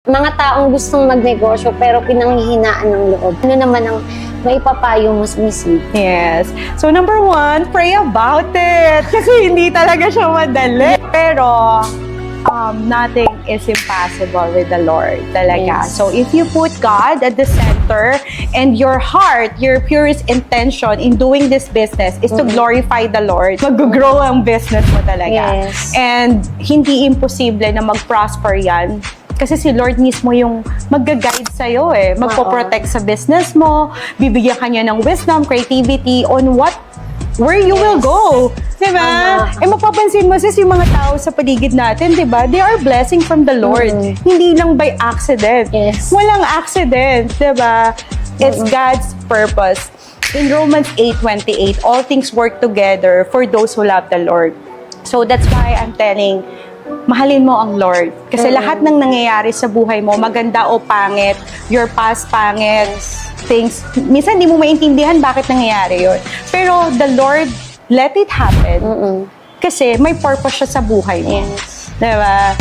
Mga taong gustong magnegosyo pero pinanghihinaan ng loob. Ano naman ang maipapayo mo, Miss V? Yes. So, number 1, pray about it. Kasi hindi talaga siya madali. Pero, nothing is impossible with the Lord talaga. Yes. So, if you put God at the center and your heart, your purest intention in doing this business is to glorify the Lord, mag-grow ang business mo talaga. Yes. And hindi imposible na mag-prosper yan. Kasi si Lord mismo yung mag-guide sa'yo eh. Magpo-protect sa business mo, bibigyan ka niya ng wisdom, creativity on where you will go. Diba? Eh mapapansin mo sis, yung mga tao sa paligid natin, diba? They are blessing from the Lord. Hindi lang by accident. Yes. Walang accident, diba? It's God's purpose. In Romans 8:28, all things work together for those who love the Lord. So that's why I'm telling, mahalin mo ang Lord. Kasi lahat ng nangyayari sa buhay mo, maganda o pangit, your past pangit, things, minsan di mo maintindihan bakit nangyayari yun. Pero the Lord, let it happen. Kasi may purpose siya sa buhay mo. Yes. Diba?